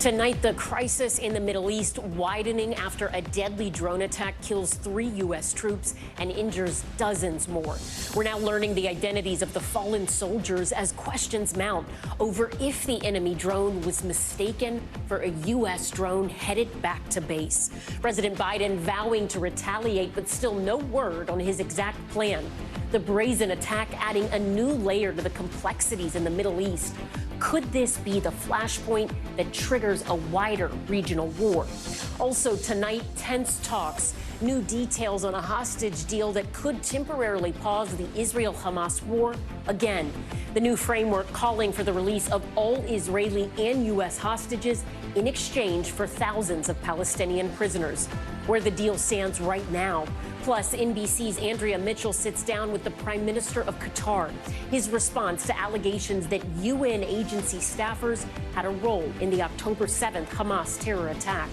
Tonight, the crisis in the Middle East widening after a deadly drone attack kills 3 U.S. troops and injures dozens more. We're now learning the identities of the fallen soldiers as questions mount over if the enemy drone was mistaken for a U.S. drone headed back to base. President Biden vowing to retaliate, but still no word on his exact plan. The brazen attack adding a new layer to the complexities in the Middle East. Could this be the flashpoint that triggers a wider regional war? Also tonight, tense talks, new details on a hostage deal that could temporarily pause the Israel-Hamas war again. The new framework calling for the release of all Israeli and U.S. hostages in exchange for thousands of Palestinian prisoners. Where the deal stands right now. Plus, NBC's Andrea Mitchell sits down with the Prime Minister of Qatar. His response to allegations that UN agency staffers had a role in the October 7th Hamas terror attack.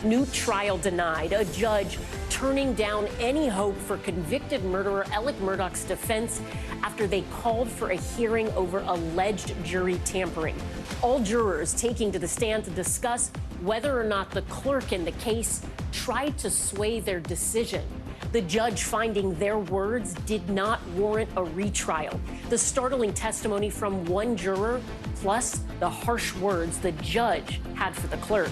New trial denied. A judge turning down any hope for convicted murderer Alex Murdaugh's defense after they called for a hearing over alleged jury tampering. All jurors taking to the stand to discuss whether or not the clerk in the case tried to sway their decision. The judge finding their words did not warrant a retrial. The startling testimony from one juror, plus the harsh words the judge had for the clerk.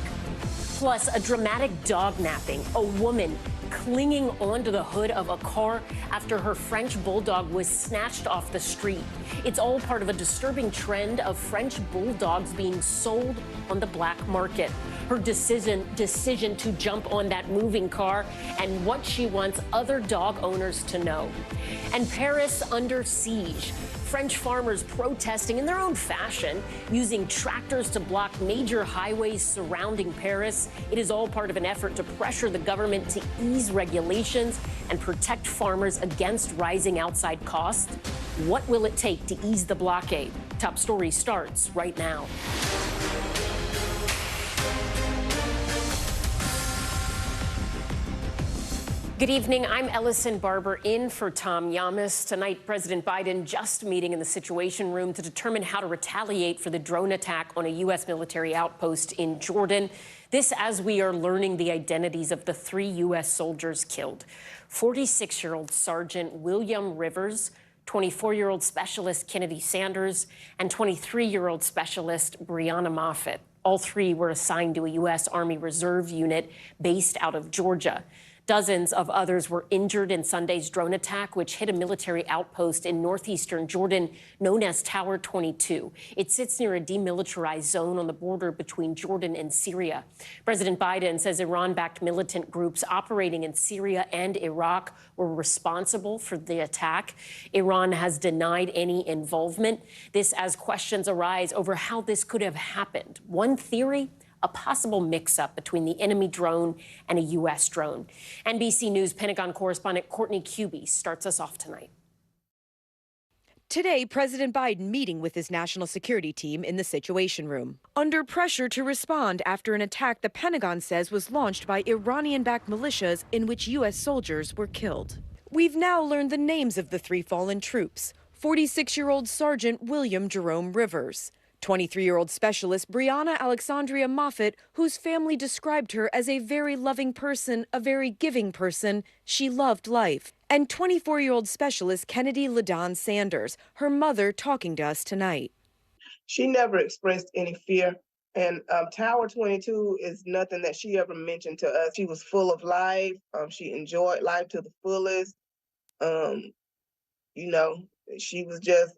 Plus, a dramatic dog napping, a woman clinging onto the hood of a car after her French bulldog was snatched off the street. It's all part of a disturbing trend of French bulldogs being sold on the black market. Her decision to jump on that moving car and what she wants other dog owners to know. And Paris under siege. French farmers protesting in their own fashion, using tractors to block major highways surrounding Paris. It is all part of an effort to pressure the government to ease regulations and protect farmers against rising outside costs. What will it take to ease the blockade? Top Story starts right now. Good evening. I'm Ellison Barber in for Tom Llamas. Tonight, President Biden just meeting in the Situation Room to determine how to retaliate for the drone attack on a U.S. military outpost in Jordan. This as we are learning the identities of the 3 U.S. soldiers killed. 46-year-old Sergeant William Rivers, 24-year-old Specialist Kennedy Sanders, and 23-year-old Specialist Breonna Moffett. All 3 were assigned to a U.S. Army Reserve unit based out of Georgia. Dozens of others were injured in Sunday's drone attack, which hit a military outpost in northeastern Jordan known as Tower 22. It sits near a demilitarized zone on the border between Jordan and Syria. President Biden says Iran-backed militant groups operating in Syria and Iraq were responsible for the attack. Iran has denied any involvement. This as questions arise over how this could have happened. One theory: a possible mix-up between the enemy drone and a U.S. drone. NBC News Pentagon correspondent Courtney Cubey starts us off tonight. Today, President Biden meeting with his national security team in the Situation Room. Under pressure to respond after an attack the Pentagon says was launched by Iranian-backed militias in which U.S. soldiers were killed. We've now learned the names of the 3 fallen troops. 46-year-old Sergeant William Jerome Rivers, 23-year-old Specialist Breonna Alexandria Moffett, whose family described her as a very loving person, a very giving person. She loved life. And 24-year-old Specialist Kennedy LaDon Sanders, her mother talking to us tonight. She never expressed any fear. And Tower 22 is nothing that she ever mentioned to us. She was full of life. She enjoyed life to the fullest. She was just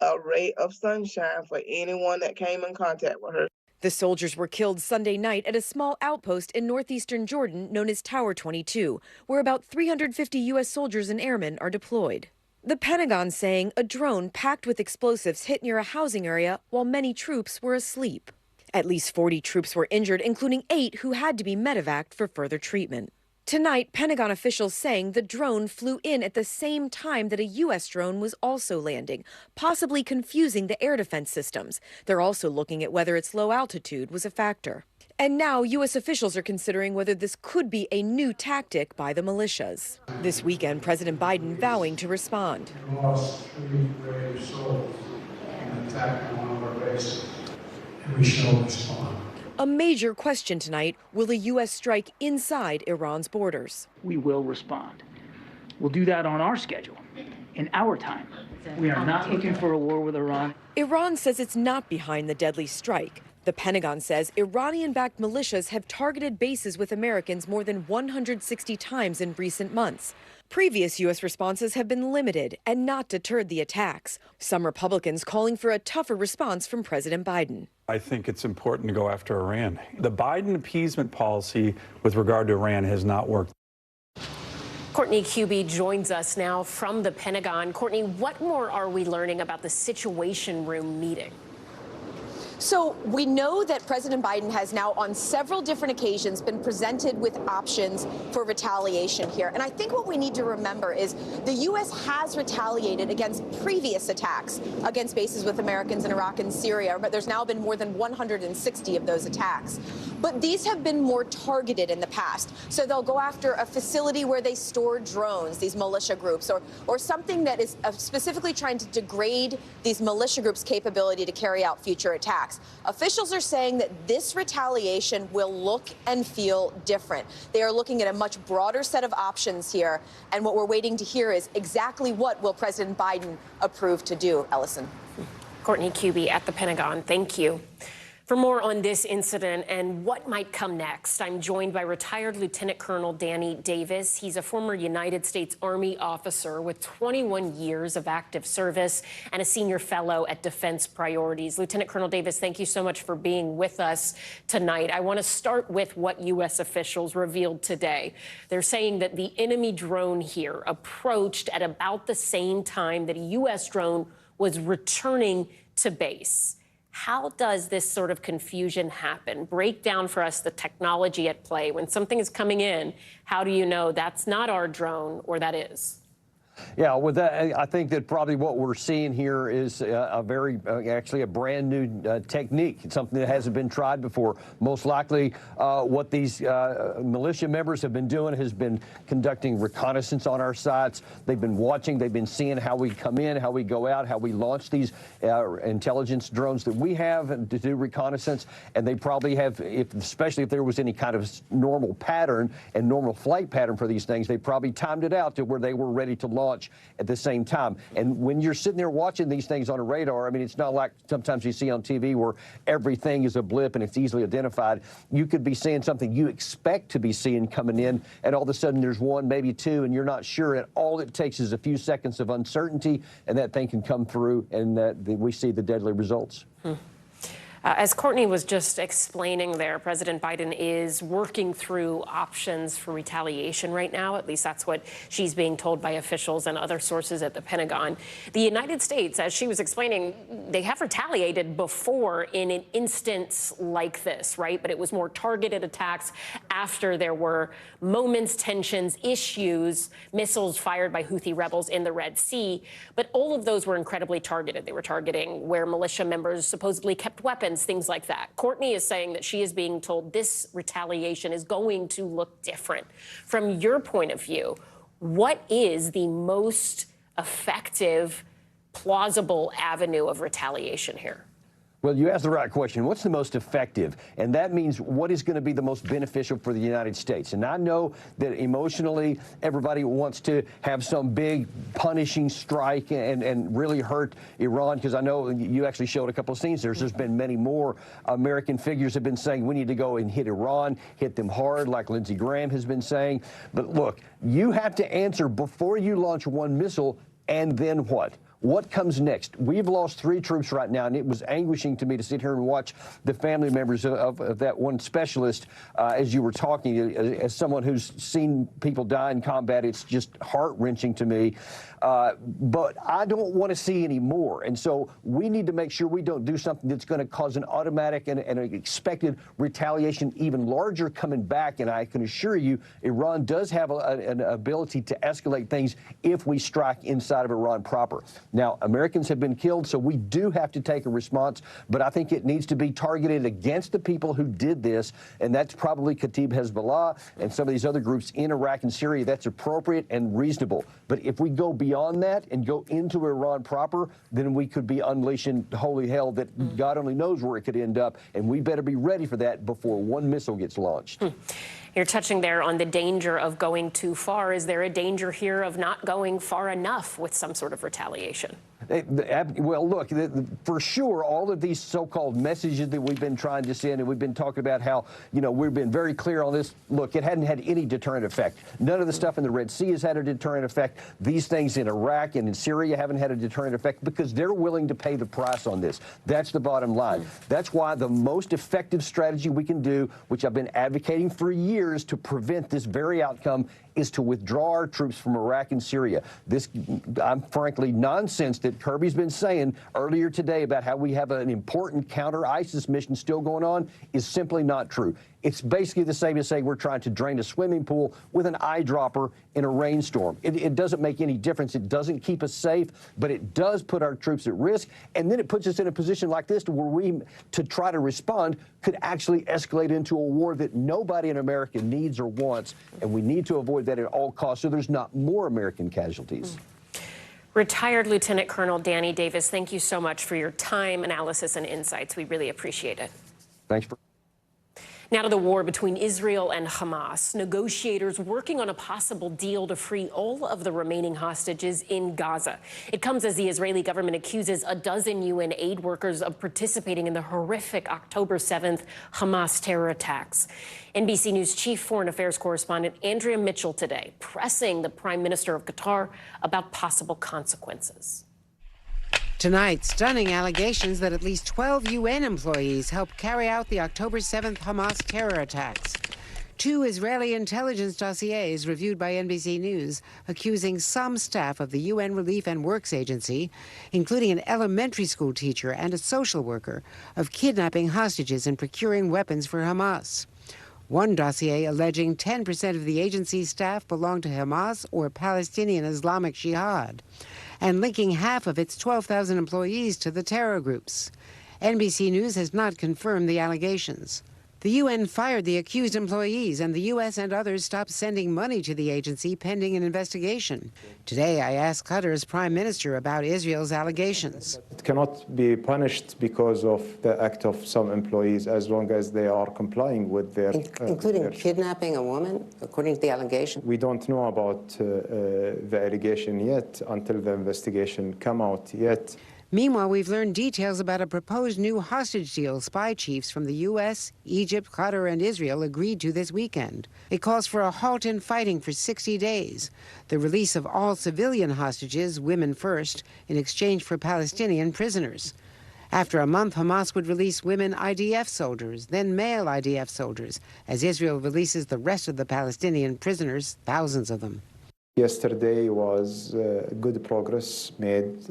a ray of sunshine for anyone that came in contact with her. The soldiers were killed Sunday night at a small outpost in northeastern Jordan known as Tower 22, where about 350 U.S. soldiers and airmen are deployed. The Pentagon saying a drone packed with explosives hit near a housing area while many troops were asleep. At least 40 troops were injured, including 8 who had to be medevaced for further treatment. Tonight, Pentagon officials saying the drone flew in at the same time that a U.S. drone was also landing, possibly confusing the air defense systems. They're also looking at whether its low altitude was a factor. And now U.S. officials are considering whether this could be a new tactic by the militias. This weekend, President Biden vowing to respond. We lost 3 brave souls in an attack on one of our bases. and we shall respond. A major question tonight, will the U.S. strike inside Iran's borders? We will respond. We'll do that on our schedule, in our time. We are not looking for a war with Iran. Iran says it's not behind the deadly strike. The Pentagon says Iranian-backed militias have targeted bases with Americans more than 160 times in recent months. Previous U.S. responses have been limited and not deterred the attacks. Some Republicans calling for a tougher response from President Biden. I think it's important to go after Iran. The Biden appeasement policy with regard to Iran has not worked. Courtney Kube joins us now from the Pentagon. Courtney, what more are we learning about the Situation Room meeting? So we know that President Biden has now on several different occasions been presented with options for retaliation here. And I think what we need to remember is the U.S. has retaliated against previous attacks against bases with Americans in Iraq and Syria, but there's now been more than 160 of those attacks. But these have been more targeted in the past. So they'll go after a facility where they store drones, these militia groups, or something that is specifically trying to degrade these militia groups' capability to carry out future attacks. Officials are saying that this retaliation will look and feel different. They are looking at a much broader set of options here. And what we're waiting to hear is exactly what will President Biden approve to do, Ellison. Courtney Kube at the Pentagon. Thank you. For more on this incident and what might come next, I'm joined by retired Lieutenant Colonel Danny Davis. He's a former United States Army officer with 21 years of active service and a senior fellow at Defense Priorities. Lieutenant Colonel Davis, thank you so much for being with us tonight. I want to start with what U.S. officials revealed today. They're saying that the enemy drone here approached at about the same time that a U.S. drone was returning to base. How does this sort of confusion happen? Break down for us the technology at play. When something is coming in, how do you know that's not our drone or that is? Yeah, with that, I think that probably what we're seeing here is actually a brand new technique. It's something that hasn't been tried before. Most likely what these militia members have been doing has been conducting reconnaissance on our sites. They've been watching, they've been seeing how we come in, how we go out, how we launch these intelligence drones that we have to do reconnaissance. And they probably have, especially if there was any kind of normal pattern and normal flight pattern for these things, they probably timed it out to where they were ready to launch at the same time. And when you're sitting there watching these things on a radar, I mean, it's not like sometimes you see on TV where everything is a blip and it's easily identified. You could be seeing something you expect to be seeing coming in, and all of a sudden there's one, maybe two, and you're not sure. And all it takes is a few seconds of uncertainty, and that thing can come through, and we see the deadly results. As Courtney was just explaining there, President Biden is working through options for retaliation right now. At least that's what she's being told by officials and other sources at the Pentagon. The United States, as she was explaining, they have retaliated before in an instance like this, right? But it was more targeted attacks after there were moments, tensions, issues, missiles fired by Houthi rebels in the Red Sea. But all of those were incredibly targeted. They were targeting where militia members supposedly kept weapons, things like that. Courtney is saying that she is being told this retaliation is going to look different. From your point of view, what is the most effective, plausible avenue of retaliation here? Well, you asked the right question. What's the most effective? And that means what is going to be the most beneficial for the United States? And I know that emotionally, everybody wants to have some big punishing strike and really hurt Iran, because I know you actually showed a couple of scenes there. There's been many more American figures have been saying we need to go and hit Iran, hit them hard, like Lindsey Graham has been saying. But look, you have to answer before you launch one missile, and then what? What comes next? We've lost 3 troops right now, and it was anguishing to me to sit here and watch the family members of that one specialist as you were talking. As someone who's seen people die in combat, it's just heart-wrenching to me. But I don't want to see any more. And so we need to make sure we don't do something that's going to cause an automatic and an expected retaliation even larger coming back. And I can assure you, Iran does have an ability to escalate things if we strike inside of Iran proper. Now, Americans have been killed, so we do have to take a response, but I think it needs to be targeted against the people who did this, and that's probably Kataib Hezbollah and some of these other groups in Iraq and Syria. That's appropriate and reasonable. But if we go beyond that and go into Iran proper, then we could be unleashing holy hell that God only knows where it could end up, and we better be ready for that before one missile gets launched. You're touching there on the danger of going too far. Is there a danger here of not going far enough with some sort of retaliation? Well, look, for sure, all of these so-called messages that we've been trying to send, and we've been talking about how, we've been very clear on this. Look, it hadn't had any deterrent effect. None of the stuff in the Red Sea has had a deterrent effect. These things in Iraq and in Syria haven't had a deterrent effect because they're willing to pay the price on this. That's the bottom line. That's why the most effective strategy we can do, which I've been advocating for years to prevent this very outcome, is to withdraw our troops from Iraq and Syria. This, frankly, nonsense that Kirby's been saying earlier today about how we have an important counter-ISIS mission still going on is simply not true. It's basically the same as saying we're trying to drain a swimming pool with an eyedropper in a rainstorm. It doesn't make any difference. It doesn't keep us safe, but it does put our troops at risk. And then it puts us in a position like this where we, to try to respond, could actually escalate into a war that nobody in America needs or wants. And we need to avoid that at all costs so there's not more American casualties. Retired Lieutenant Colonel Danny Davis, thank you so much for your time, analysis, and insights. We really appreciate it. Thanks for... Now to the war between Israel and Hamas. Negotiators working on a possible deal to free all of the remaining hostages in Gaza. It comes as the Israeli government accuses a dozen UN aid workers of participating in the horrific October 7th Hamas terror attacks. NBC News chief foreign affairs correspondent Andrea Mitchell today pressing the Prime Minister of Qatar about possible consequences. Tonight, stunning allegations that at least 12 UN employees helped carry out the October 7th Hamas terror attacks. 2 Israeli intelligence dossiers reviewed by NBC News accusing some staff of the UN Relief and Works Agency, including an elementary school teacher and a social worker, of kidnapping hostages and procuring weapons for Hamas. One dossier alleging 10% of the agency's staff belong to Hamas or Palestinian Islamic Jihad, and linking half of its 12,000 employees to the terror groups. NBC News has not confirmed the allegations. The UN fired the accused employees, and the U.S. and others stopped sending money to the agency pending an investigation. Today, I asked Qatar's Prime Minister about Israel's allegations. It cannot be punished because of the act of some employees as long as they are complying with their... Including kidnapping a woman, according to the allegation? We don't know about the allegation yet until the investigation come out yet. Meanwhile, we've learned details about a proposed new hostage deal spy chiefs from the U.S., Egypt, Qatar, and Israel agreed to this weekend. It calls for a halt in fighting for 60 days, the release of all civilian hostages, women first, in exchange for Palestinian prisoners. After a month, Hamas would release women IDF soldiers, then male IDF soldiers, as Israel releases the rest of the Palestinian prisoners, thousands of them. Yesterday was good progress made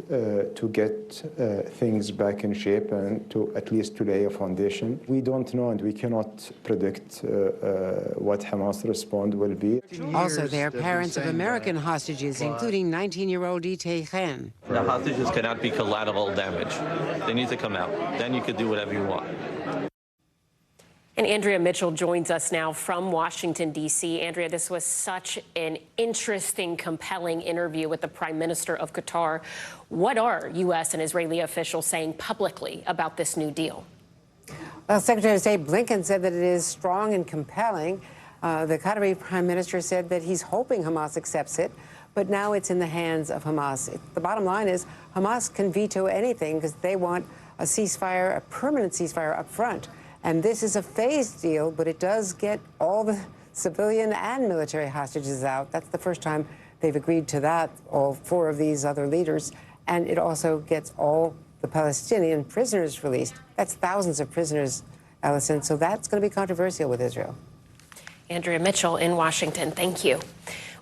to get things back in shape and to at least to lay a foundation. We don't know and we cannot predict what Hamas' response will be. Also, there are parents of American hostages, including 19-year-old Itay Khan. The hostages cannot be collateral damage. They need to come out. Then you could do whatever you want. And Andrea Mitchell joins us now from Washington, D.C. Andrea, this was such an interesting, compelling interview with the Prime Minister of Qatar. What are U.S. and Israeli officials saying publicly about this new deal? Well, Secretary of State Blinken said that it is strong and compelling. The Qatari Prime Minister said that he's hoping Hamas accepts it, but now it's in the hands of Hamas. The bottom line is Hamas can veto anything because they want a ceasefire, a permanent ceasefire up front. And this is a phased deal, but it does get all the civilian and military hostages out. That's the first time they've agreed to that, all 4 of these other leaders. And it also gets all the Palestinian prisoners released. That's thousands of prisoners, Ellison. So that's going to be controversial with Israel. Andrea Mitchell in Washington, thank you.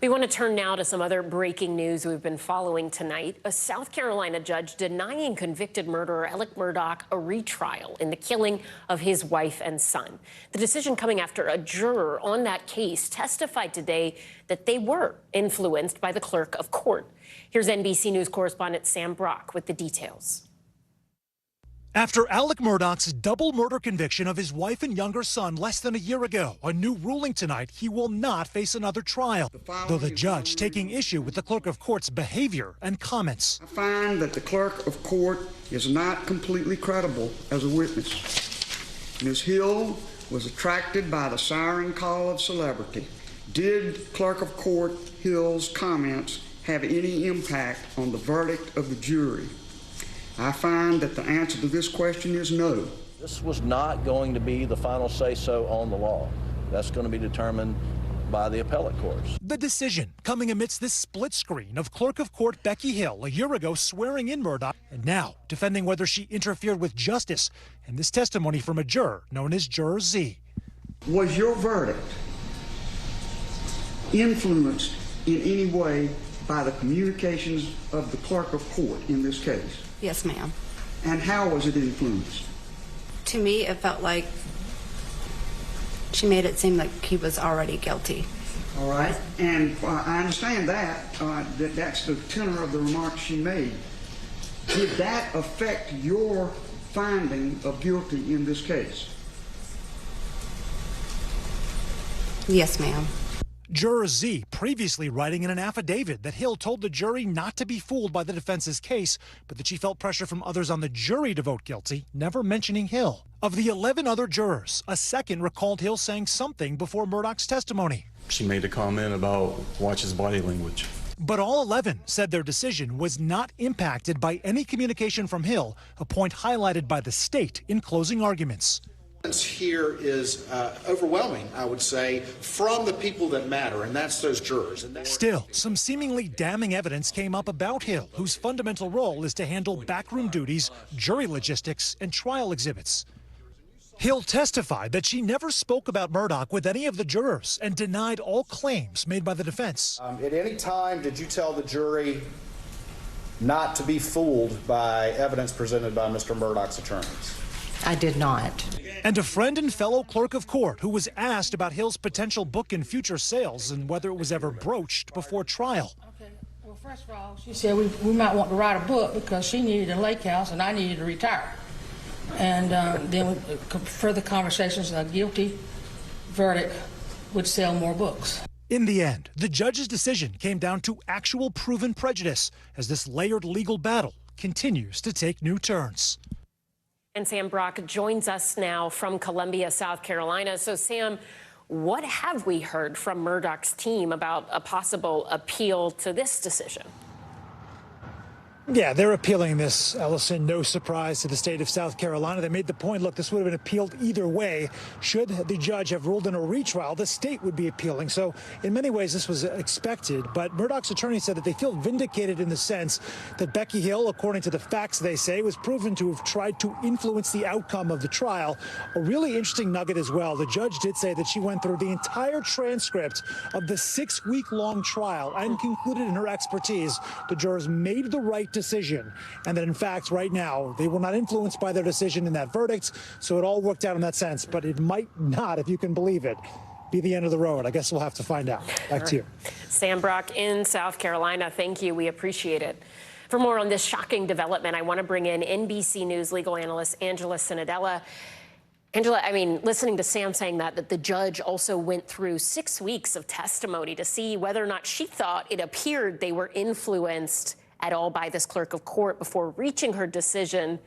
We want to turn now to some other breaking news we've been following tonight. A South Carolina judge denying convicted murderer Alex Murdaugh a retrial in the killing of his wife and son. The decision coming after a juror on that case testified today that they were influenced by the clerk of court. Here's NBC News correspondent Sam Brock with the details. After Alex Murdaugh's double murder conviction of his wife and younger son less than a year ago, a new ruling tonight, he will not face another trial, though the judge taking issue with the clerk of court's behavior and comments. I find that the clerk of court is not completely credible as a witness. Ms. Hill was attracted by the siren call of celebrity. Did clerk of court Hill's comments have any impact on the verdict of the jury? I find that the answer to this question is no. This was not going to be the final say-so on the law. That's going to be determined by the appellate courts. The decision coming amidst this split screen of clerk of court Becky Hill a year ago swearing in Murdaugh and now defending whether she interfered with justice, and this testimony from a juror known as Juror Z. Was your verdict influenced in any way by the communications of the clerk of court in this case? Yes, ma'am. And how was it influenced? To me, it felt like she made it seem like he was already guilty. All right. And I understand that. That's the tenor of the remarks she made. Did that affect your finding of guilty in this case? Yes, ma'am. Juror Z previously writing in an affidavit that Hill told the jury not to be fooled by the defense's case, but that she felt pressure from others on the jury to vote guilty, never mentioning Hill. Of the 11 other jurors, a second recalled Hill saying something before Murdaugh's testimony. She made a comment about watch his body language. But all 11 said their decision was not impacted by any communication from Hill, a point highlighted by the state in closing arguments. Here is overwhelming, I would say, from the people that matter, and that's those jurors. Still, some seemingly damning evidence came up about Hill, whose fundamental role is to handle backroom duties, jury logistics, and trial exhibits. Hill testified that she never spoke about Murdaugh with any of the jurors and denied all claims made by the defense. At any time, did you tell the jury not to be fooled by evidence presented by Mr. Murdaugh's attorneys? I did not. And a friend and fellow clerk of court who was asked about Hill's potential book and future sales and whether it was ever broached before trial. Okay. Well, first of all, she said we might want to write a book because she needed a lake house and I needed to retire. And then further conversations, a guilty verdict would sell more books. In the end, the judge's decision came down to actual proven prejudice as this layered legal battle continues to take new turns. And Sam Brock joins us now from Columbia, South Carolina. So, Sam, what have we heard from Murdoch's team about a possible appeal to this decision? Yeah, they're appealing this, Ellison. No surprise to the state of South Carolina. They made the point, look, this would have been appealed either way. Should the judge have ruled in a retrial, the state would be appealing. So in many ways, this was expected. But Murdoch's attorney said that they feel vindicated in the sense that Becky Hill, according to the facts they say, was proven to have tried to influence the outcome of the trial. A really interesting nugget as well. The judge did say that she went through the entire transcript of the 6-week-long trial and concluded in her expertise the jurors made the right decision, and that in fact right now they were not influenced by their decision in that verdict, so it all worked out in that sense. But it might not, if you can believe it, be the end of the road. I guess we'll have to find out. Back to you. Sam Brock in South Carolina, thank you. We appreciate it. For more on this shocking development, I want to bring in NBC News legal analyst Angela Cinadella. Angela, I mean, listening to Sam saying that the judge also went through 6 weeks of testimony to see whether or not she thought it appeared they were influenced at all by this clerk of court before reaching her decision.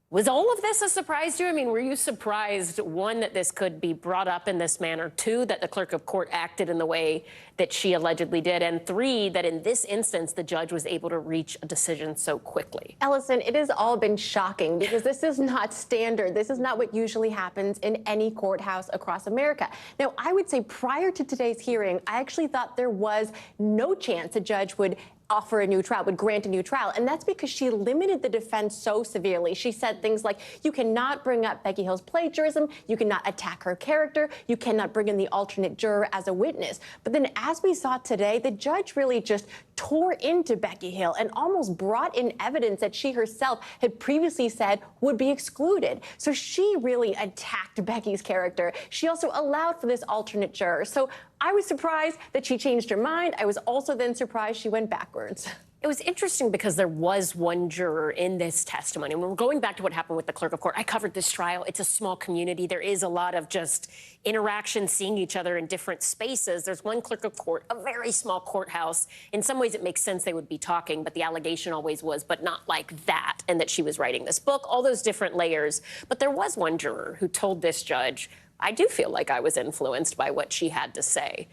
Was all of this a surprise to you? I mean, were you surprised, one, that this could be brought up in this manner, two, that the clerk of court acted in the way that she allegedly did, and three, that in this instance, the judge was able to reach a decision so quickly? Ellison, it has all been shocking because this is not standard. This is not what usually happens in any courthouse across America. Now, I would say prior to today's hearing, I actually thought there was no chance a judge would offer a new trial, would grant a new trial. And that's because she limited the defense so severely. She said things like, you cannot bring up Becky Hill's plagiarism, you cannot attack her character, you cannot bring in the alternate juror as a witness. But then as we saw today, the judge really just tore into Becky Hill and almost brought in evidence that she herself had previously said would be excluded. So she really attacked Becky's character. She also allowed for this alternate juror. So I was surprised that she changed her mind. I was also then surprised she went backwards. It was interesting because there was one juror in this testimony. And we're going back to what happened with the clerk of court. I covered this trial. It's a small community. There is a lot of just interaction, seeing each other in different spaces. There's one clerk of court, a very small courthouse. In some ways, it makes sense they would be talking, but the allegation always was, but not like that, and that she was writing this book, all those different layers. But there was one juror who told this judge, I do feel like I was influenced by what she had to say.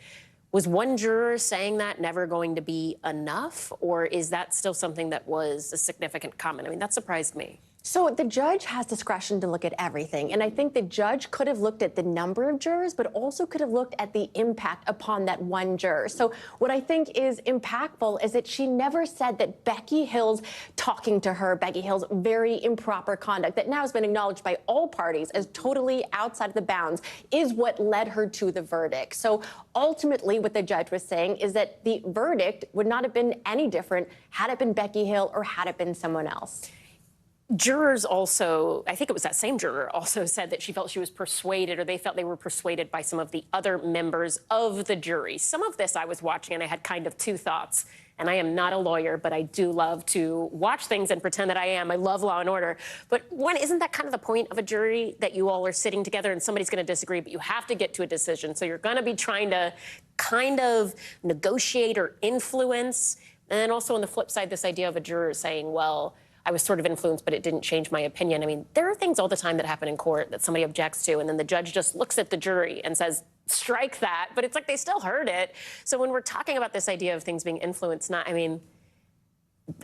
Was one juror saying that never going to be enough, or is that still something that was a significant comment? I mean, that surprised me. So the judge has discretion to look at everything. And I think the judge could have looked at the number of jurors, but also could have looked at the impact upon that one juror. So what I think is impactful is that she never said that Becky Hill's talking to her, Becky Hill's very improper conduct that now has been acknowledged by all parties as totally outside of the bounds is what led her to the verdict. So ultimately what the judge was saying is that the verdict would not have been any different had it been Becky Hill or had it been someone else. Jurors also, I think it was that same juror, also said that she felt she was persuaded, or they felt they were persuaded by some of the other members of the jury. Some of this I was watching and I had kind of two thoughts. And I am not a lawyer, but I do love to watch things and pretend that I am. I love Law and Order. But one, isn't that kind of the point of a jury, that you all are sitting together and somebody's going to disagree, but you have to get to a decision. So you're going to be trying to kind of negotiate or influence. And then also on the flip side, this idea of a juror saying, well, I was sort of influenced, but it didn't change my opinion. I mean, there are things all the time that happen in court that somebody objects to, and then the judge just looks at the jury and says, strike that. But it's like they still heard it. So when we're talking about this idea of things being influenced, I mean,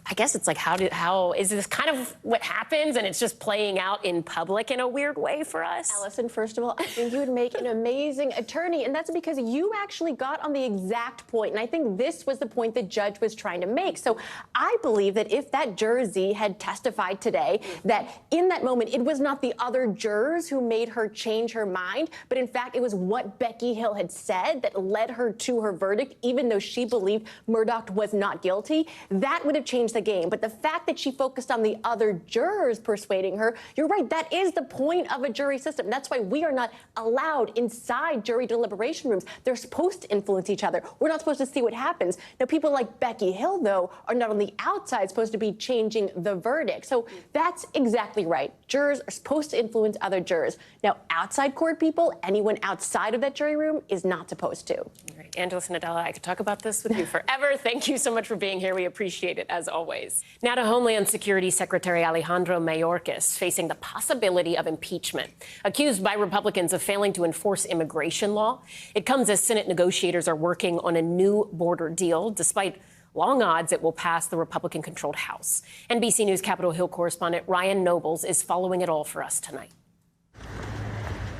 I guess it's like, how is this kind of what happens, and it's just playing out in public in a weird way for us? Allison, first of all, I think you would make an amazing attorney, and that's because you actually got on the exact point, and I think this was the point the judge was trying to make. So I believe that if that juror Z had testified today, that in that moment, it was not the other jurors who made her change her mind, but in fact, it was what Becky Hill had said that led her to her verdict, even though she believed Murdoch was not guilty. That would have changed the game. But the fact that she focused on the other jurors persuading her, you're right, that is the point of a jury system. That's why we are not allowed inside jury deliberation rooms. They're supposed to influence each other. We're not supposed to see what happens. Now, people like Becky Hill, though, are not on the outside supposed to be changing the verdict. So that's exactly right. Jurors are supposed to influence other jurors. Now, outside court people, anyone outside of that jury room is not supposed to. All right, Andrea Mitchell, I could talk about this with you forever. Thank you so much for being here. We appreciate it, as always. Now to Homeland Security Secretary Alejandro Mayorkas, facing the possibility of impeachment, accused by Republicans of failing to enforce immigration law. It comes as Senate negotiators are working on a new border deal, despite long odds it will pass the Republican-controlled House. NBC News Capitol Hill correspondent Ryan Nobles is following it all for us tonight.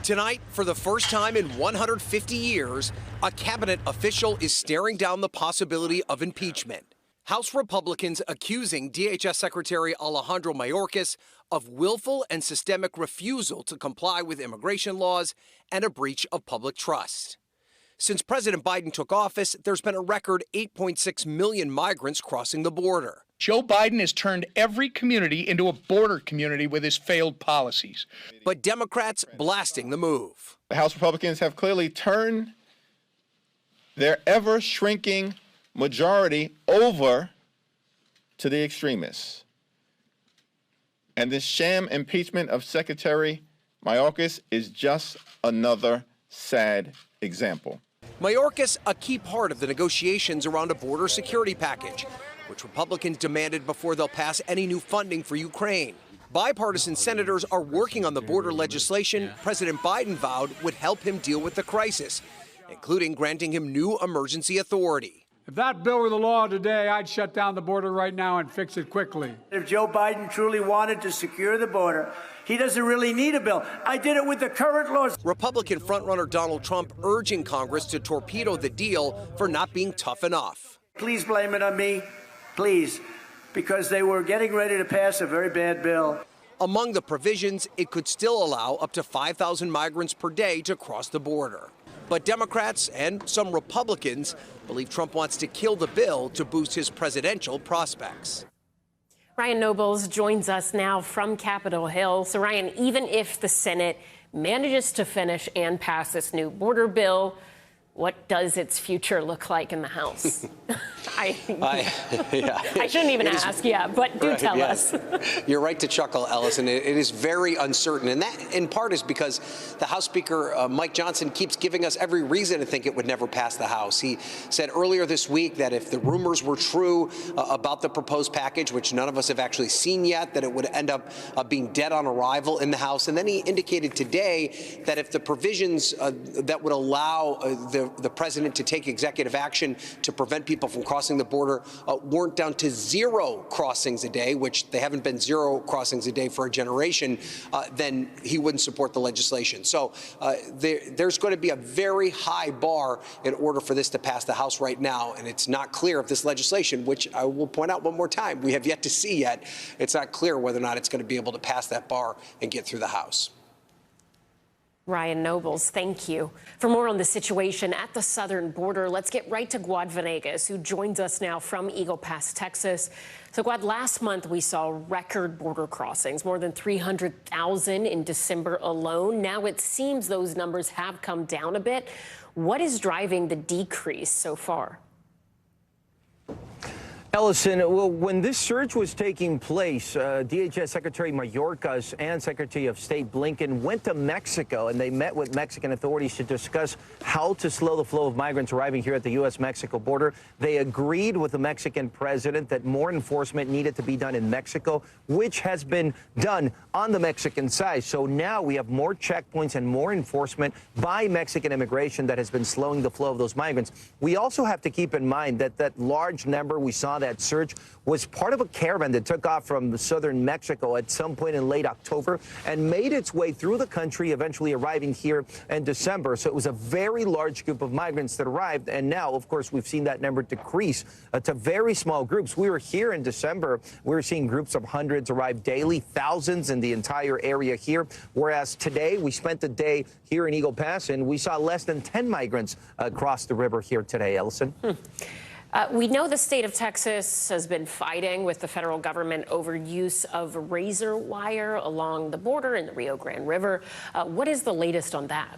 Tonight, for the first time in 150 years, a cabinet official is staring down the possibility of impeachment. House Republicans accusing DHS Secretary Alejandro Mayorkas of willful and systemic refusal to comply with immigration laws and a breach of public trust. Since President Biden took office, there's been a record 8.6 million migrants crossing the border. Joe Biden has turned every community into a border community with his failed policies. But Democrats blasting the move. The House Republicans have clearly turned their ever-shrinking majority over to the extremists. And this sham impeachment of Secretary Mayorkas is just another sad example. Mayorkas, a key part of the negotiations around a border security package, which Republicans demanded before they'll pass any new funding for Ukraine. Bipartisan senators are working on the border legislation President Biden vowed would help him deal with the crisis, including granting him new emergency authority. If that bill were the law today, I'd shut down the border right now and fix it quickly. If Joe Biden truly wanted to secure the border, he doesn't really need a bill. I did it with the current laws. Republican frontrunner Donald Trump urging Congress to torpedo the deal for not being tough enough. Please blame it on me. please, because they were getting ready to pass a very bad bill. Among the provisions, it could still allow up to 5,000 migrants per day to cross the border. But Democrats and some Republicans believe Trump wants to kill the bill to boost his presidential prospects. Ryan Nobles joins us now from Capitol Hill. So, Ryan, even if the Senate manages to finish and pass this new border bill, what does its future look like in the House? I shouldn't even ask, but do tell us. You're right to chuckle, Ellison. It is very uncertain, and that in part is because the House Speaker, Mike Johnson, keeps giving us every reason to think it would never pass the House. He said earlier this week that if the rumors were true about the proposed package, which none of us have actually seen yet, that it would end up being dead on arrival in the House. And then he indicated today that if the provisions that would allow the president to take executive action to prevent people from crossing the border weren't down to 0 crossings a day, which they haven't been 0 crossings a day for a generation, then he wouldn't support the legislation. So there's going to be a very high bar in order for this to pass the House right now. And it's not clear if this legislation, which I will point out one more time, we have yet to see yet, it's not clear whether or not it's going to be able to pass that bar and get through the House. Ryan Nobles, thank you. For more on the situation at the southern border, let's get right to Guad Venegas, who joins us now from Eagle Pass, Texas. So, Guad, last month we saw record border crossings, more than 300,000 in December alone. Now it seems those numbers have come down a bit. What is driving the decrease so far? Ellison, well, when this surge was taking place, DHS Secretary Mayorkas and Secretary of State Blinken went to Mexico, and they met with Mexican authorities to discuss how to slow the flow of migrants arriving here at the U.S.-Mexico border. They agreed with the Mexican president that more enforcement needed to be done in Mexico, which has been done on the Mexican side. So now we have more checkpoints and more enforcement by Mexican immigration that has been slowing the flow of those migrants. We also have to keep in mind that that large number we saw, that surge, was part of a caravan that took off from southern Mexico at some point in late October and made its way through the country, eventually arriving here in December. So it was a very large group of migrants that arrived. And now, of course, we've seen that number decrease to very small groups. We were here in December. We were seeing groups of hundreds arrive daily, thousands in the entire area here. Whereas today, we spent the day here in Eagle Pass, and we saw less than 10 migrants cross the river here today, Ellison. We know the state of Texas has been fighting with the federal government over use of razor wire along the border in the Rio Grande River. What is the latest on that?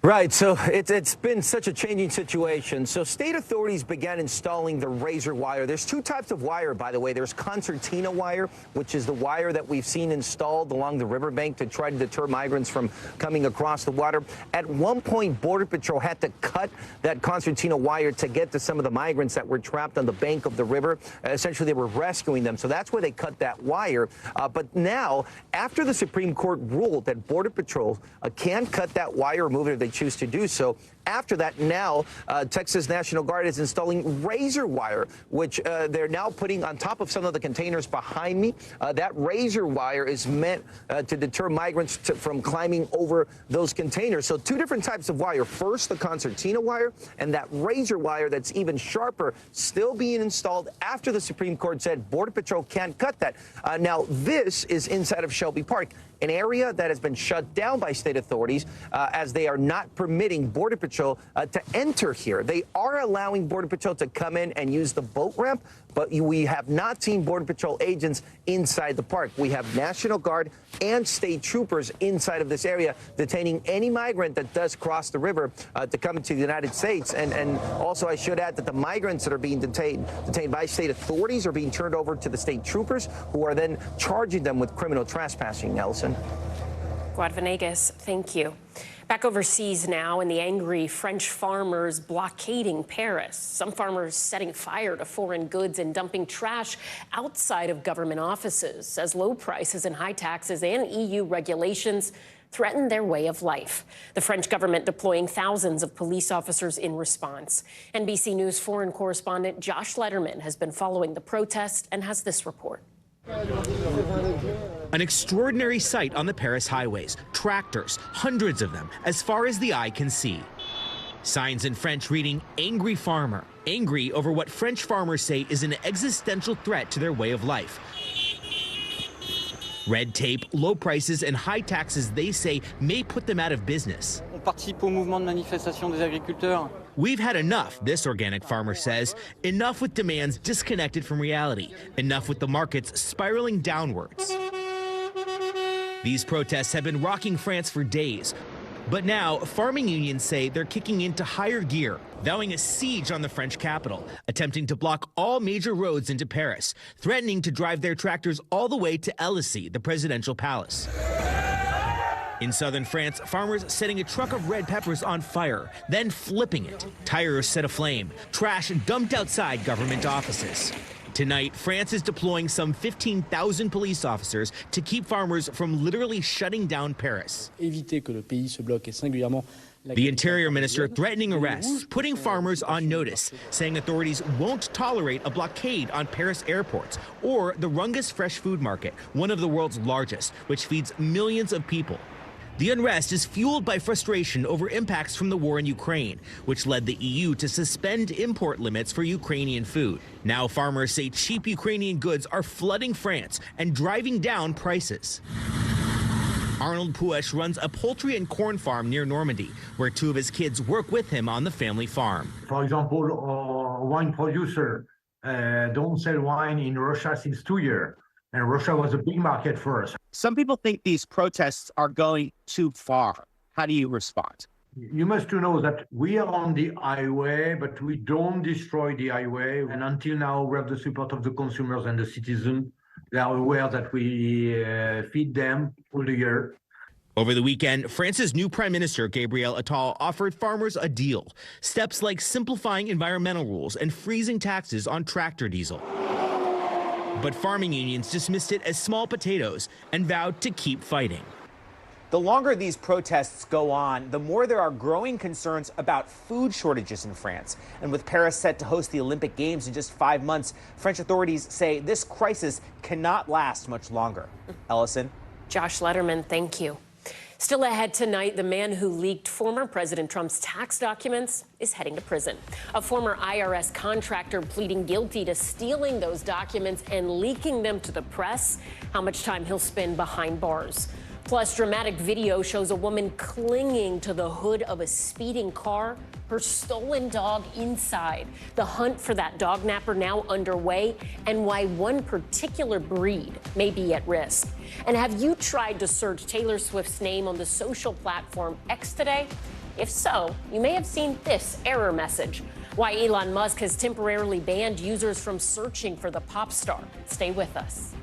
Right, so it's been such a changing situation. So state authorities began installing the razor wire. There's two types of wire, by the way. There's concertina wire, which is the wire that we've seen installed along the riverbank to try to deter migrants from coming across the water. At one point, Border Patrol had to cut that concertina wire to get to some of the migrants that were trapped on the bank of the river. Essentially, they were rescuing them. So that's why they cut that wire. But now, after the Supreme Court ruled that Border Patrol can cut that wire, remove it if they choose to do so, after that, now Texas National Guard is installing razor wire, which they're now putting on top of some of the containers behind me. That razor wire is meant to deter migrants from climbing over those containers. So two different types of wire. First, the concertina wire, and that razor wire that's even sharper, still being installed after the Supreme Court said Border Patrol can't cut that. Now, this is inside of Shelby Park, an area that has been shut down by state authorities as they are not permitting Border Patrol to enter here. They are allowing Border Patrol to come in and use the boat ramp, but we have not seen Border Patrol agents inside the park. We have National Guard and state troopers inside of this area detaining any migrant that does cross the river to come into the United States. And also, I should add that the migrants that are being detained by state authorities are being turned over to the state troopers, who are then charging them with criminal trespassing, Nelson. Guad Venegas, thank you. Back overseas now, and the angry French farmers blockading Paris. Some farmers setting fire to foreign goods and dumping trash outside of government offices as low prices and high taxes and EU regulations threaten their way of life. The French government deploying thousands of police officers in response. NBC News foreign correspondent Josh Letterman has been following the protest and has this report. An extraordinary sight on the Paris highways. Tractors, hundreds of them, as far as the eye can see. Signs in French reading, "Angry Farmer," angry over what French farmers say is an existential threat to their way of life. Red tape, low prices, and high taxes they say may put them out of business. On participe au mouvement de manifestation des agriculteurs. We've had enough, this organic farmer says. Enough with demands disconnected from reality. Enough with the markets spiraling downwards. These protests have been rocking France for days. But now, farming unions say they're kicking into higher gear, vowing a siege on the French capital, attempting to block all major roads into Paris, threatening to drive their tractors all the way to Elysee, the presidential palace. In southern France, farmers setting a truck of red peppers on fire, then flipping it. Tires set aflame, trash dumped outside government offices. Tonight, France is deploying some 15,000 police officers to keep farmers from literally shutting down Paris. The Interior Minister threatening arrests, putting farmers on notice, saying authorities won't tolerate a blockade on Paris airports or the Rungus Fresh Food Market, one of the world's largest, which feeds millions of people. The unrest is fueled by frustration over impacts from the war in Ukraine, which led the EU to suspend import limits for Ukrainian food. Now farmers say cheap Ukrainian goods are flooding France and driving down prices. Arnold Puech runs a poultry and corn farm near Normandy, where two of his kids work with him on the family farm. For example, wine producer don't sell wine in Russia since 2 years. And Russia was a big market for us. Some people think these protests are going too far. How do you respond? You must know that we are on the highway, but we don't destroy the highway. And until now, we have the support of the consumers and the citizens. They are aware that we feed them all the year. Over the weekend, France's new Prime Minister, Gabriel Attal, offered farmers a deal. Steps like simplifying environmental rules and freezing taxes on tractor diesel. But farming unions dismissed it as small potatoes and vowed to keep fighting. The longer these protests go on, the more there are growing concerns about food shortages in France. And with Paris set to host the Olympic Games in just 5 months, French authorities say this crisis cannot last much longer. Ellison? Josh Letterman, thank you. Still ahead tonight, the man who leaked former President Trump's tax documents is heading to prison. A former IRS contractor pleading guilty to stealing those documents and leaking them to the press. How much time he'll spend behind bars. Plus, dramatic video shows a woman clinging to the hood of a speeding car, her stolen dog inside. The hunt for that dog napper now underway, and why one particular breed may be at risk. And have you tried to search Taylor Swift's name on the social platform X today? If so, you may have seen this error message. Why Elon Musk has temporarily banned users from searching for the pop star. Stay with us.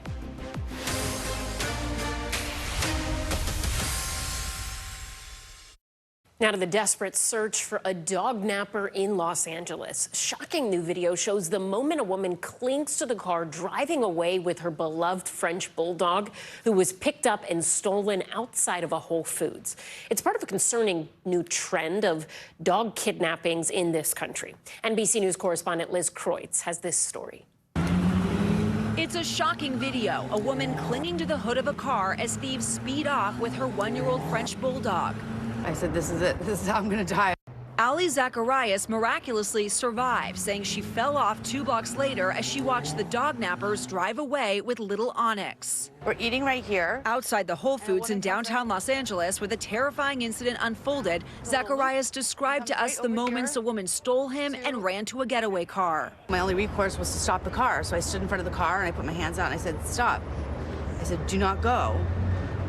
Now to the desperate search for a dog napper in Los Angeles. Shocking new video shows the moment a woman clings to the car driving away with her beloved French bulldog, who was picked up and stolen outside of a Whole Foods. It's part of a concerning new trend of dog kidnappings in this country. NBC News correspondent Liz Kreutz has this story. It's a shocking video, a woman clinging to the hood of a car as thieves speed off with her 1-year-old French bulldog. I said, this is it. This is how I'm going to die. Ali Zacharias miraculously survived, saying she fell off 2 blocks later as she watched the dog nappers drive away with little Onyx. We're eating right here. Outside the Whole Foods in downtown Los Angeles, where the terrifying incident unfolded, Zacharias described to us the moments a woman stole him and ran to a getaway car. My only recourse was to stop the car, so I stood in front of the car and I put my hands out and I said, stop. I said, do not go.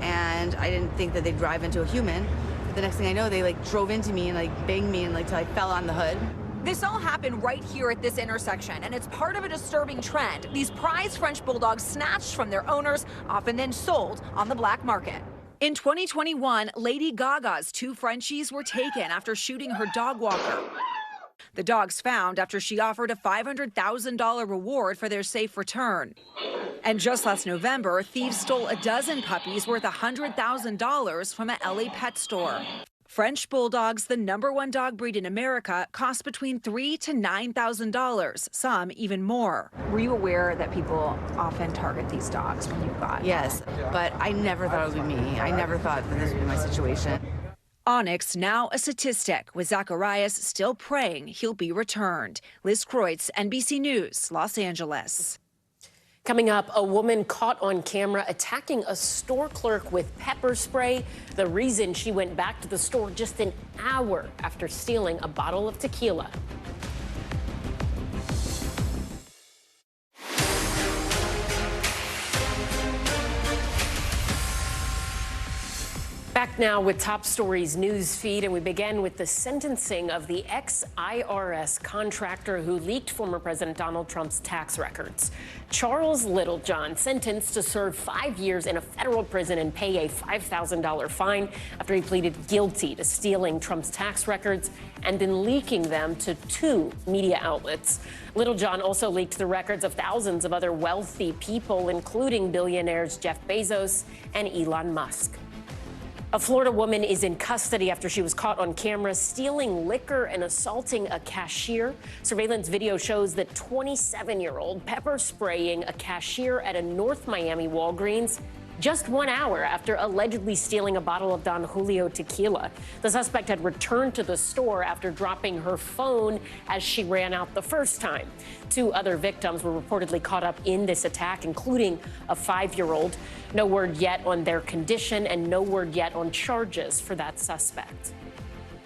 And I didn't think that they'd drive into a human. The next thing I know, they drove into me and banged me and till I fell on the hood. This all happened right here at this intersection, and it's part of a disturbing trend. These prized French bulldogs snatched from their owners, often then sold on the black market. In 2021, Lady Gaga's 2 Frenchies were taken after shooting her dog walker. The dogs found after she offered a $500,000 reward for their safe return. And just last November, thieves stole a dozen puppies worth $100,000 from a LA pet store. French bulldogs, the #1 dog breed in America, cost between $3,000 to $9,000, some even more. Were you aware that people often target these dogs when you got? Yes, but I never thought it would be me. I never thought that this would be my situation. Onyx now a statistic, with Zacharias still praying he'll be returned. Liz Kreutz, NBC News, Los Angeles. Coming up, a woman caught on camera attacking a store clerk with pepper spray. The reason she went back to the store just an hour after stealing a bottle of tequila. Back now with Top Stories news feed, and we begin with the sentencing of the ex-IRS contractor who leaked former President Donald Trump's tax records. Charles Littlejohn sentenced to serve 5 years in a federal prison and pay a $5,000 fine after he pleaded guilty to stealing Trump's tax records and then leaking them to 2 media outlets. Littlejohn also leaked the records of thousands of other wealthy people, including billionaires Jeff Bezos and Elon Musk. A Florida woman is in custody after she was caught on camera stealing liquor and assaulting a cashier. Surveillance video shows that 27-year-old pepper spraying a cashier at a North Miami Walgreens just 1 hour after allegedly stealing a bottle of Don Julio tequila. The suspect had returned to the store after dropping her phone as she ran out the first time. 2 other victims were reportedly caught up in this attack, including a 5-year-old. No word yet on their condition and no word yet on charges for that suspect.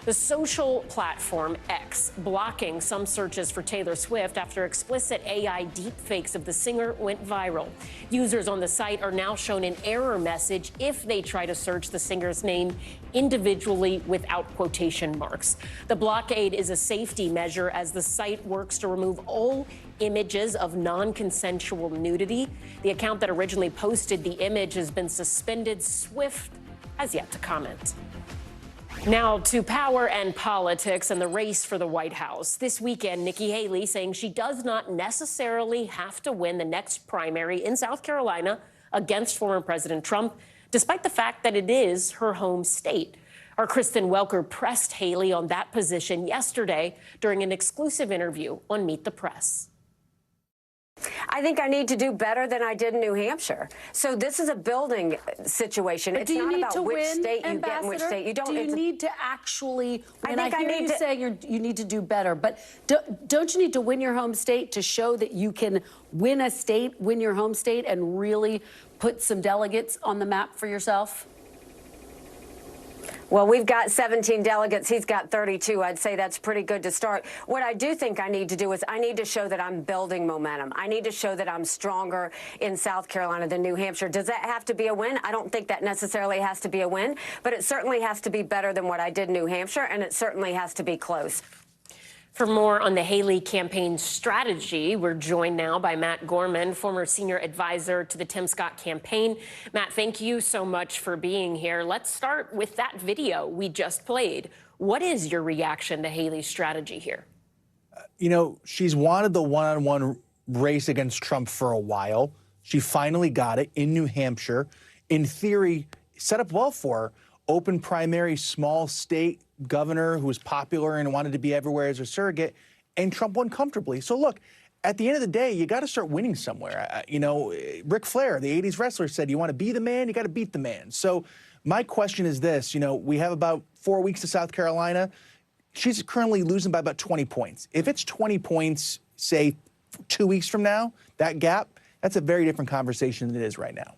The social platform X blocking some searches for Taylor Swift after explicit AI deepfakes of the singer went viral. Users on the site are now shown an error message if they try to search the singer's name individually without quotation marks. The blockade is a safety measure as the site works to remove all images of non-consensual nudity. The account that originally posted the image has been suspended. Swift has yet to comment. Now to power and politics and the race for the White House. This weekend, Nikki Haley saying she does not necessarily have to win the next primary in South Carolina against former President Trump, despite the fact that it is her home state. Our Kristen Welker pressed Haley on that position yesterday during an exclusive interview on Meet the Press. I think I need to do better than I did in New Hampshire. So this is a building situation. But it's not about which state you get and which state you don't. Do you need to actually win? I hear you saying you need to do better, but don't you need to win your home state to show that you can win a state, win your home state, and really put some delegates on the map for yourself? Well, we've got 17 delegates. He's got 32. I'd say that's pretty good to start. What I do think I need to do is I need to show that I'm building momentum. I need to show that I'm stronger in South Carolina than New Hampshire. Does that have to be a win? I don't think that necessarily has to be a win, but it certainly has to be better than what I did in New Hampshire, and it certainly has to be close. For more on the Haley campaign strategy, we're joined now by Matt Gorman, former senior advisor to the Tim Scott campaign. Matt, thank you so much for being here. Let's start with that video we just played. What is your reaction to Haley's strategy here? You know, she's wanted the one-on-one race against Trump for a while. She finally got it in New Hampshire. In theory, set up well for her. Open primary, small state governor who was popular and wanted to be everywhere as a surrogate, and Trump won comfortably. So look, at the end of the day, you got to start winning somewhere. You know, Ric Flair, the 80s wrestler, said, you want to be the man, you got to beat the man. So my question is this, you know, we have about 4 weeks to South Carolina. She's currently losing by about 20 points. If it's 20 points, say 2 weeks from now, that gap, that's a very different conversation than it is right now.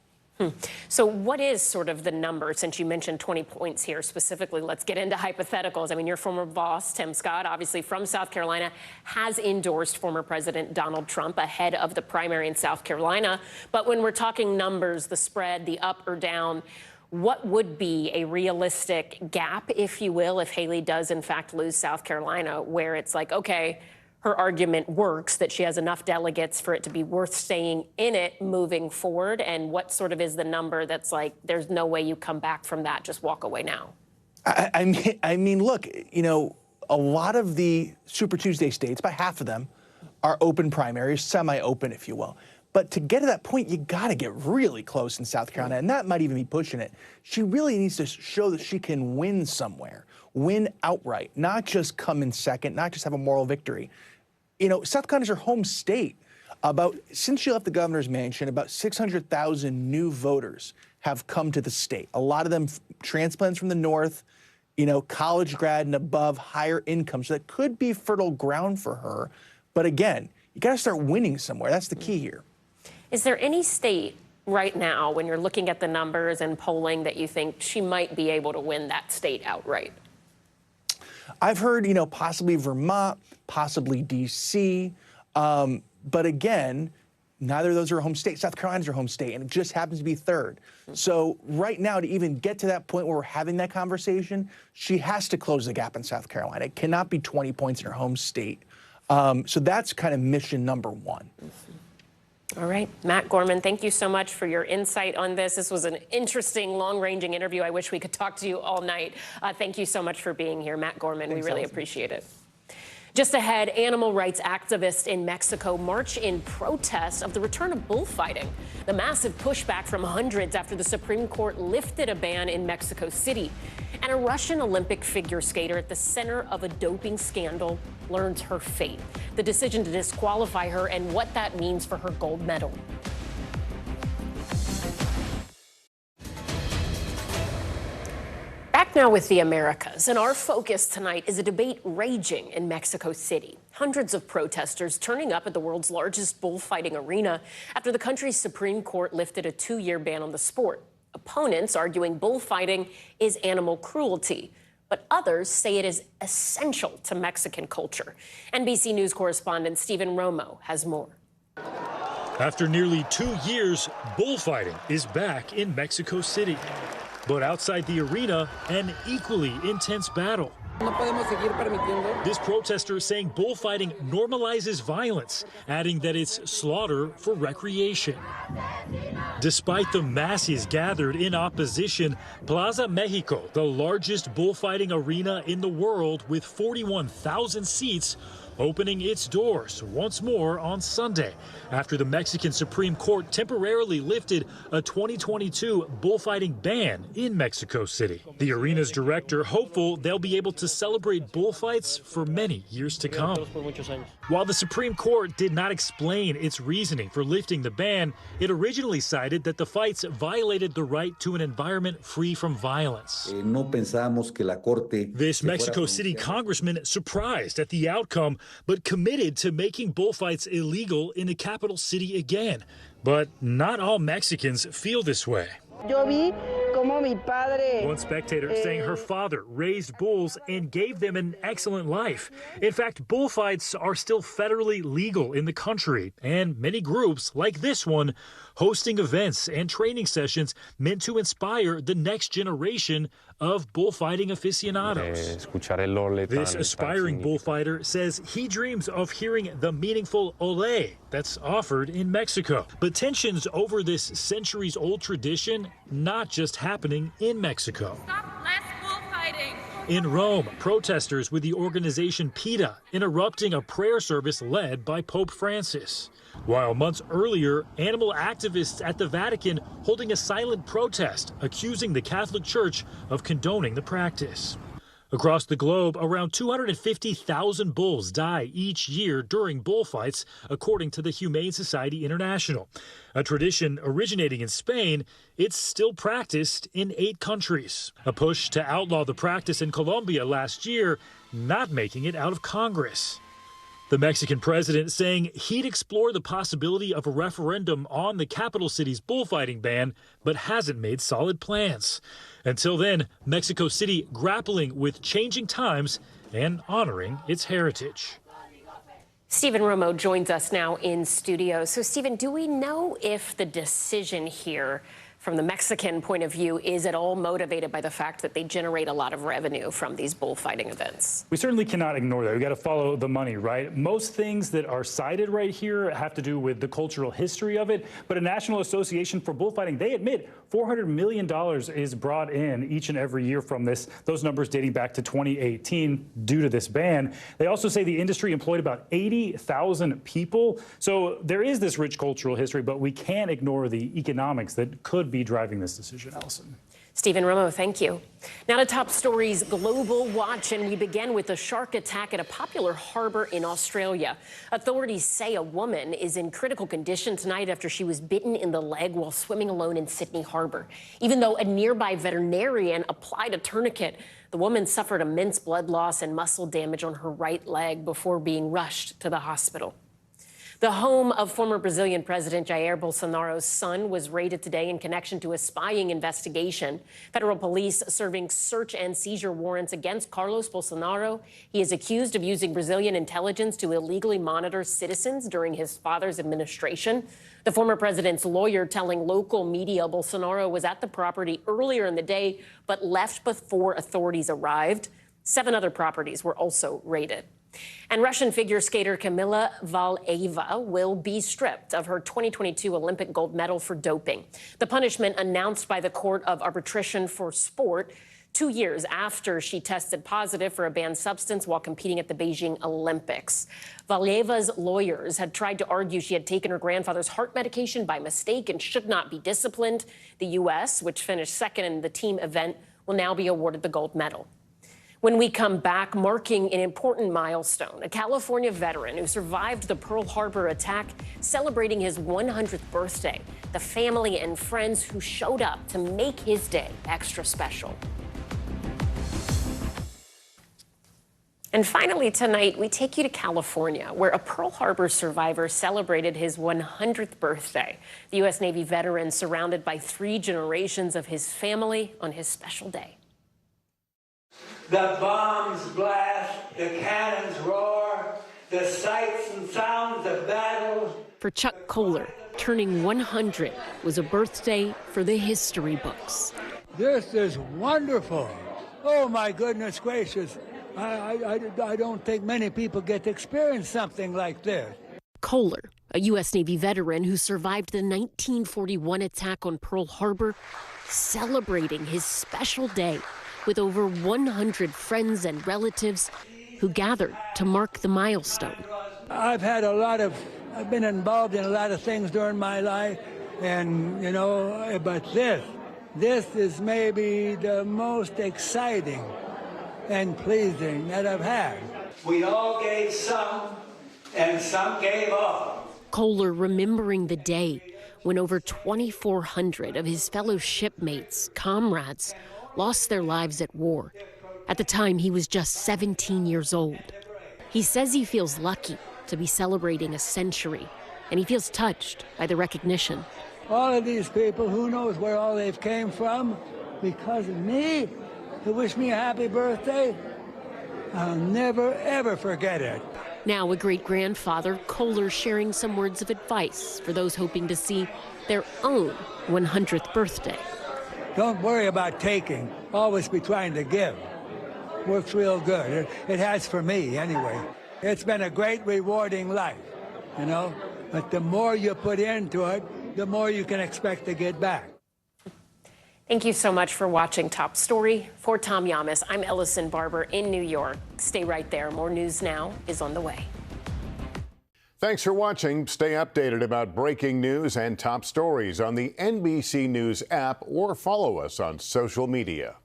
So what is sort of the number, since you mentioned 20 points here specifically? Let's get into hypotheticals. I mean, your former boss, Tim Scott, obviously from South Carolina, has endorsed former President Donald Trump ahead of the primary in South Carolina. But when we're talking numbers, the spread, the up or down, what would be a realistic gap, if you will, if Haley does in fact lose South Carolina, where it's like, okay, her argument works, that she has enough delegates for it to be worth staying in it moving forward? And what sort of is the number that's like, there's no way you come back from that, just walk away now? I mean, look, you know, a lot of the Super Tuesday states, about half of them, are open primaries, semi-open, if you will. But to get to that point, you got to get really close in South Carolina, and that might even be pushing it. She really needs to show that she can win somewhere, win outright, not just come in second, not just have a moral victory. You know, South Carolina's her home state. Since she left the governor's mansion, about 600,000 new voters have come to the state. A lot of them transplants from the north. college grad and above, higher income. So that could be fertile ground for her. But again, you got to start winning somewhere. That's the key here. Is there any state right now, when you're looking at the numbers and polling, that you think she might be able to win that state outright? I've heard, possibly Vermont, possibly D.C. But again, neither of those are her home state. South Carolina's her home state, and it just happens to be third. So right now, to even get to that point where we're having that conversation, she has to close the gap in South Carolina. It cannot be 20 points in her home state. So that's kind of mission number one. All right, Matt Gorman, thank you so much for your insight on this. This was an interesting, long-ranging interview. I wish we could talk to you all night. Thank you so much for being here, Matt Gorman. Thanks, we really appreciate it. Just ahead, animal rights activists in Mexico march in protest of the return of bullfighting. The massive pushback from hundreds after the Supreme Court lifted a ban in Mexico City. And a Russian Olympic figure skater at the center of a doping scandal learns her fate. The decision to disqualify her and what that means for her gold medal. Back now with the Americas, and our focus tonight is a debate raging in Mexico City. Hundreds of protesters turning up at the world's largest bullfighting arena after the country's Supreme Court lifted a 2-year ban on the sport. Opponents arguing bullfighting is animal cruelty, but others say it is essential to Mexican culture. NBC News correspondent Stephen Romo has more. After nearly 2 years, bullfighting is back in Mexico City. But outside the arena, an equally intense battle. This protester is saying bullfighting normalizes violence, adding that it's slaughter for recreation. Despite the masses gathered in opposition, Plaza Mexico, the largest bullfighting arena in the world with 41,000 seats, opening its doors once more on Sunday after the Mexican Supreme Court temporarily lifted a 2022 bullfighting ban in Mexico City. The arena's director hopeful they'll be able to celebrate bullfights for many years to come. While the Supreme Court did not explain its reasoning for lifting the ban, it originally cited that the fights violated the right to an environment free from violence. This Mexico City congressman surprised at the outcome, but committed to making bullfights illegal in the capital city again. But not all Mexicans feel this way. One spectator saying her father raised bulls and gave them an excellent life. In fact, bullfights are still federally legal in the country, and many groups, like this one, hosting events and training sessions meant to inspire the next generation of bullfighting aficionados. This aspiring bullfighter says he dreams of hearing the meaningful ole that's offered in Mexico. But tensions over this centuries-old tradition not just happening in Mexico. Stop less bullfighting. In Rome, protesters with the organization PETA interrupting a prayer service led by Pope Francis. While months earlier, animal activists at the Vatican holding a silent protest, accusing the Catholic Church of condoning the practice. Across the globe, around 250,000 bulls die each year during bullfights, according to the Humane Society International. A tradition originating in Spain, it's still practiced in 8 countries. A push to outlaw the practice in Colombia last year, not making it out of Congress. The Mexican president saying he'd explore the possibility of a referendum on the capital city's bullfighting ban, but hasn't made solid plans. Until then, Mexico City grappling with changing times and honoring its heritage. Stephen Romo joins us now in studio. So, Stephen, do we know if the decision here from the Mexican point of view is at all motivated by the fact that they generate a lot of revenue from these bullfighting events? We certainly cannot ignore that. We got to follow the money, right? Most things that are cited right here have to do with the cultural history of it. But a National Association for Bullfighting, they admit $400 million is brought in each and every year from this. Those numbers dating back to 2018 due to this ban. They also say the industry employed about 80,000 people. So there is this rich cultural history, but we can't ignore the economics that could be driving this decision, Allison. Stephen Romo, thank you. Now to top stories, Global Watch, and we begin with a shark attack at a popular harbor in Australia. Authorities say a woman is in critical condition tonight after she was bitten in the leg while swimming alone in Sydney Harbor. Even though a nearby veterinarian applied a tourniquet, The woman suffered immense blood loss and muscle damage on her right leg before being rushed to the hospital. The home of former Brazilian President Jair Bolsonaro's son was raided today in connection to a spying investigation. Federal police serving search and seizure warrants against Carlos Bolsonaro. He is accused of using Brazilian intelligence to illegally monitor citizens during his father's administration. The former president's lawyer telling local media Bolsonaro was at the property earlier in the day, but left before authorities arrived. 7 other properties were also raided. And Russian figure skater Kamila Valieva will be stripped of her 2022 Olympic gold medal for doping. The punishment announced by the Court of Arbitration for Sport 2 years after she tested positive for a banned substance while competing at the Beijing Olympics. Valieva's lawyers had tried to argue she had taken her grandfather's heart medication by mistake and should not be disciplined. The U.S., which finished second in the team event, will now be awarded the gold medal. When we come back, marking an important milestone, a California veteran who survived the Pearl Harbor attack, celebrating his 100th birthday, the family and friends who showed up to make his day extra special. And finally tonight, we take you to California, where a Pearl Harbor survivor celebrated his 100th birthday. The U.S. Navy veteran surrounded by 3 generations of his family on his special day. The bombs blast, the cannons roar, the sights and sounds of battle. For Chuck Kohler, turning 100 was a birthday for the history books. This is wonderful. Oh, my goodness gracious. I don't think many people get to experience something like this. Kohler, a U.S. Navy veteran who survived the 1941 attack on Pearl Harbor, celebrating his special day with over 100 friends and relatives who gathered to mark the milestone. I've been involved in a lot of things during my life, and, but this is maybe the most exciting and pleasing that I've had. We all gave some, and some gave all. Kohler remembering the day when over 2,400 of his fellow shipmates, comrades, lost their lives at war. At the time, he was just 17 years old. He says he feels lucky to be celebrating a century, and he feels touched by the recognition. All of these people, who knows where all they've came from, because of me, to wish me a happy birthday, I'll never, ever forget it. Now a great-grandfather, Kohler sharing some words of advice for those hoping to see their own 100th birthday. Don't worry about taking. Always be trying to give. Works real good. It has for me, anyway. It's been a great, rewarding life, But the more you put into it, the more you can expect to get back. Thank you so much for watching Top Story. For Tom Llamas, I'm Ellison Barber in New York. Stay right there. More news now is on the way. Thanks for watching. Stay updated about breaking news and top stories on the NBC News app or follow us on social media.